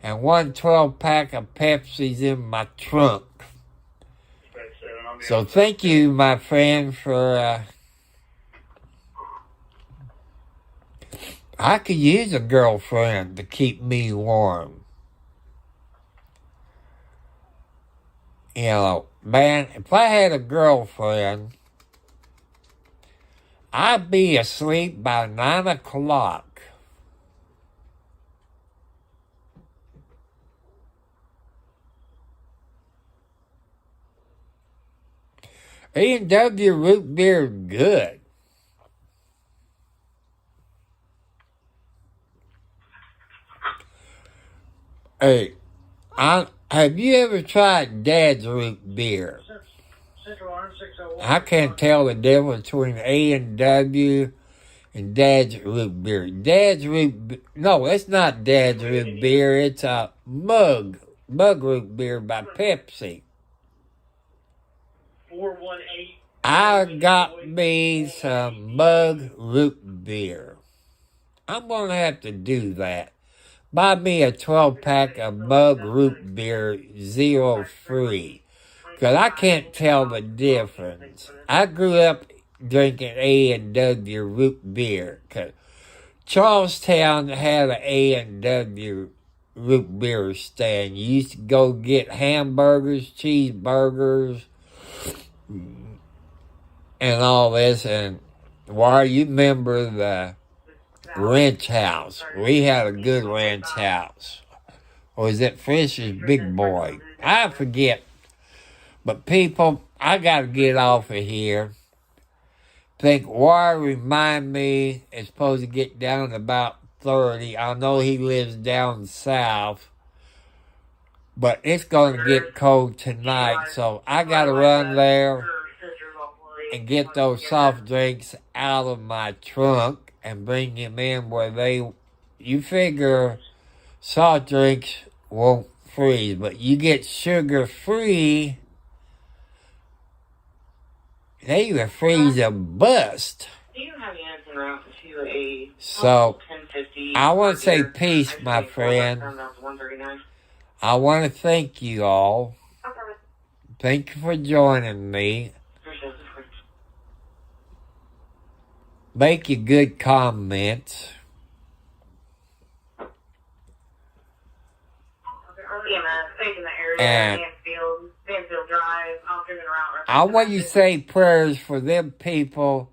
And 1 12-pack of Pepsi's in my trunk. So thank you, my friend, for... I could use a girlfriend to keep me warm. Man, if I had a girlfriend, I'd be asleep by 9 o'clock. A&W root beer is good. Hey, have you ever tried Dad's root beer? I can't tell the difference between A&W and Dad's root beer. No, it's not Dad's root beer. It's a mug root beer by Pepsi. 418. I got me some mug root beer. I'm going to have to do that. Buy me a 12-pack of mug root beer, 0 free. Because I can't tell the difference. I grew up drinking A&W root beer. Because Charlestown had an A&W root beer stand. You used to go get hamburgers, cheeseburgers, and all this. And why you remember the ranch house? We had a good ranch house. Or was it Fisher's Big Boy? I forget. But people, I got to get off of here. Think War remind me it's supposed to get down to about 30. I know he lives down south. But it's going to get cold tonight. So I got to run there and get those soft drinks out of my trunk and bring them in where you figure soft drinks won't freeze. But you get sugar-free, they will freeze a bust. Do you have anything around to a So, 1050? I want to say peace, my friend. I want to thank you all. Thank you for joining me. Make your good comments. And I want you to say prayers for them people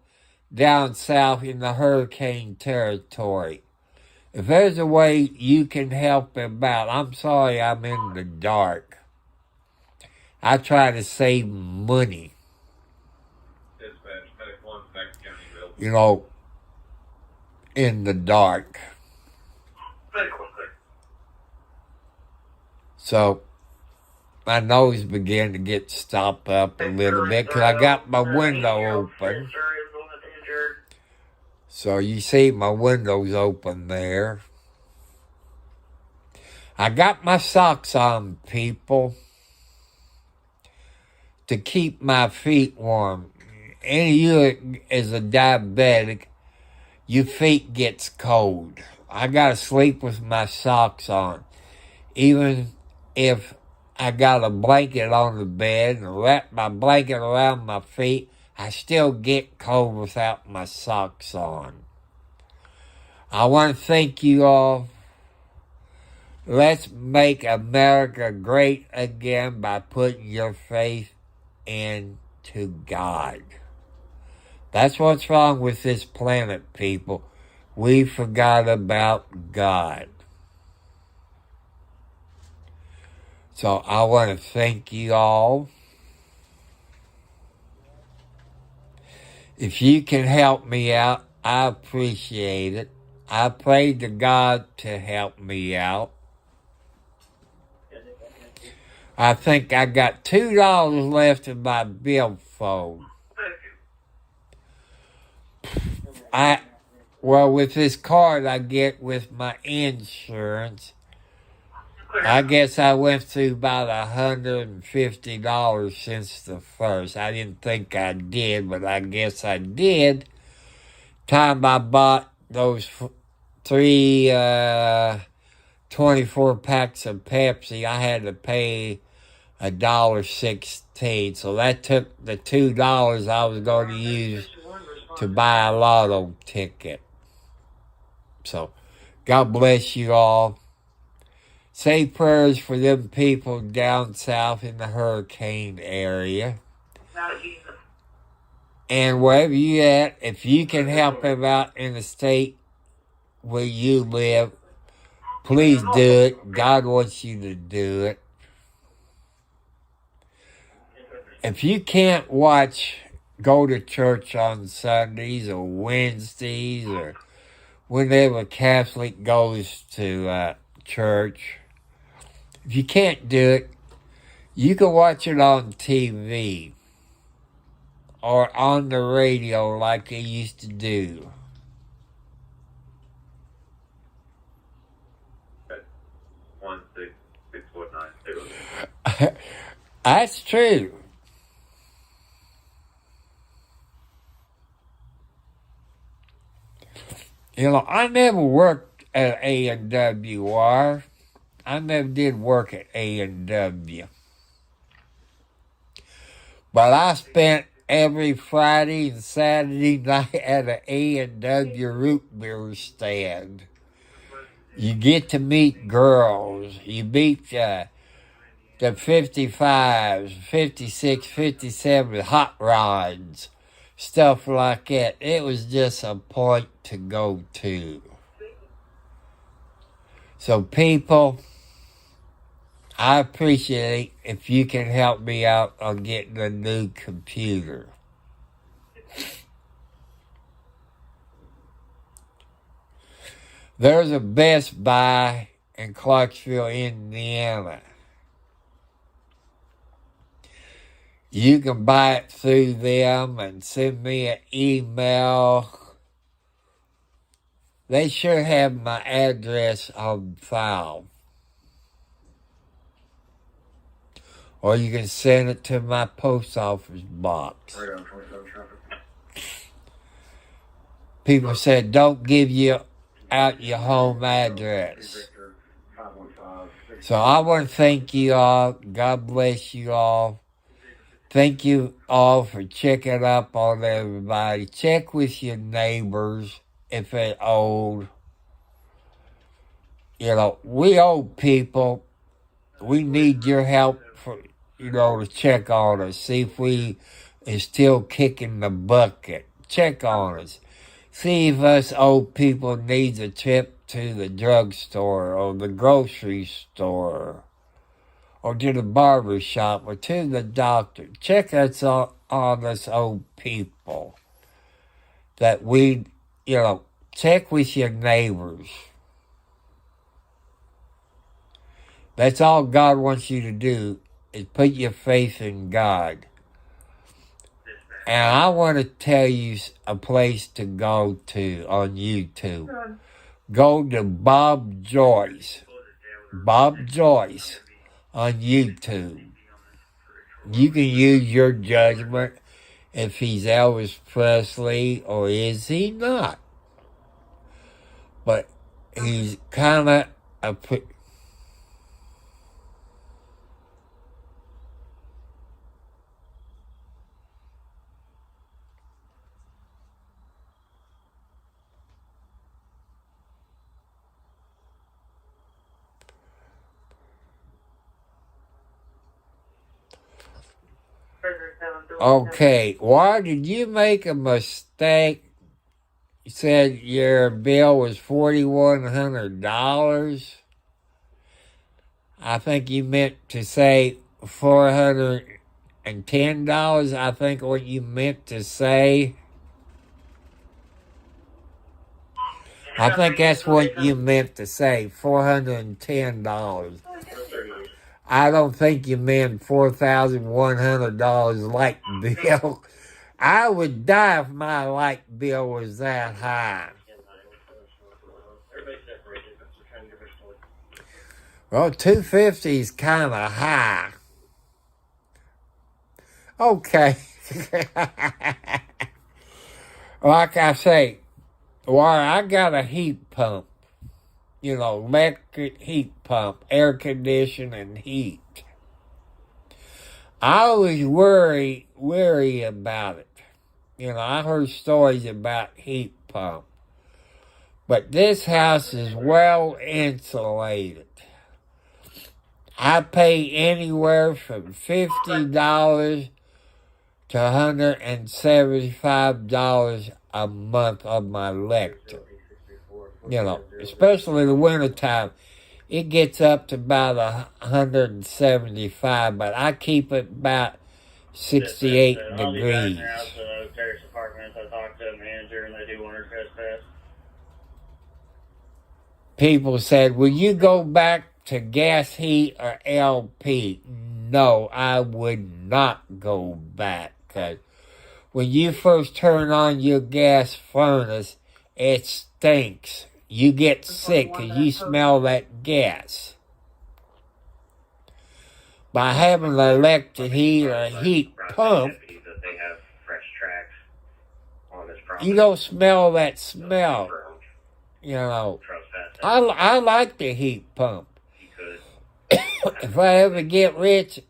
down south in the hurricane territory. If there's a way you can help them out, I'm sorry I'm in the dark. I try to save money. You know, in the dark. So, my nose began to get stopped up a little bit because I got my window open. So you see my window's open there. I got my socks on, people, to keep my feet warm. Any of you as a diabetic, your feet gets cold. I gotta sleep with my socks on. Even if I got a blanket on the bed and wrap my blanket around my feet, I still get cold without my socks on. I want to thank you all. Let's make America great again by putting your faith into God. That's what's wrong with this planet, people. We forgot about God. So I want to thank you all. If you can help me out, I appreciate it. I prayed to God to help me out. I think I got $2 left in my billfold. Well, with this card I get with my insurance, I guess I went through about $150 since the first. I didn't think I did, but I guess I did. Time I bought those 3 24 packs of Pepsi, I had to pay $1.16. So that took the $2 I was going to use to buy a lotto ticket. So, God bless you all. Say prayers for them people down south in the hurricane area. And wherever you at, if you can help them out in the state where you live, please do it. God wants you to do it. if you can't go to church on Sundays or Wednesdays or whenever Catholic goes to church, if you can't do it, you can watch it on TV or on the radio like they used to do. 16649. That's true. You know, I never worked at A&WR. I never did work at A&W. But I spent every Friday and Saturday night at an A&W root beer stand. You get to meet girls. You meet the 55s, 56, 57 hot rods, stuff like that. It was just a point to go to. So people, I appreciate if you can help me out on getting a new computer. There's a Best Buy in Clarksville, Indiana. You can buy it through them and send me an email. They sure have my address on file. Or you can send it to my post office box. Right on 27 traffic. People said, don't give you out your home address. Victor 515. So I want to thank you all. God bless you all. Thank you all for checking up on everybody. Check with your neighbors if they're old. You know, we old people, we need your help for, to check on us. See if we is still kicking the bucket. Check on us. See if us old people needs a trip to the drugstore or the grocery store or to the barber shop or to the doctor. Check us on us old people. That we, check with your neighbors. That's all God wants you to do, is put your faith in God. And I want to tell you a place to go to on YouTube. Go to Bob Joyce. Bob Joyce on YouTube. You can use your judgment if he's Elvis Presley or is he not. But he's kind of a... Okay, why did you make a mistake? You said your bill was $4,100. I think you meant to say $410. I think what you meant to say. I think that's what you meant to say, $410. I don't think you meant $4,100 light bill. I would die if my light bill was that high. Well, $250 is kind of high. Okay. Like I say, I got a heat pump. Electric heat pump, air conditioning, heat. I always worry about it. I heard stories about heat pump. But this house is well insulated. I pay anywhere from $50 to $175 a month on my electric. Especially in the wintertime, it gets up to about $175, but I keep it about 68 All these guys in degrees. their house, terrace apartments. I talked to a manager and they do winter trespass. People said, will you go back to gas heat or LP? No, I would not go back. Because when you first turn on your gas furnace, it stinks. You get sick because you smell that gas. By having an electric heat or a heat pump, That they have fresh tracks on this property. you don't smell that smell. You know, I like the heat pump. If I ever get rich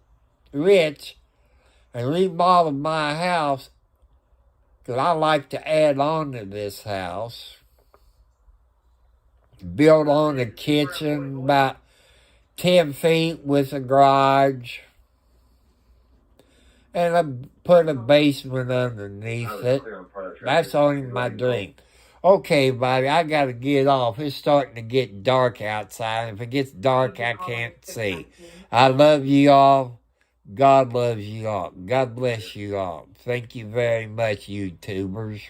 and remodel my house, because I like to add on to this house, build on the kitchen about 10 feet with a garage, and I put a basement underneath it. That's only my dream. Okay, buddy, I gotta get off. It's starting to get dark outside. If it gets dark, I can't see. I love you all. God loves you all. God bless you all. Thank you very much, YouTubers.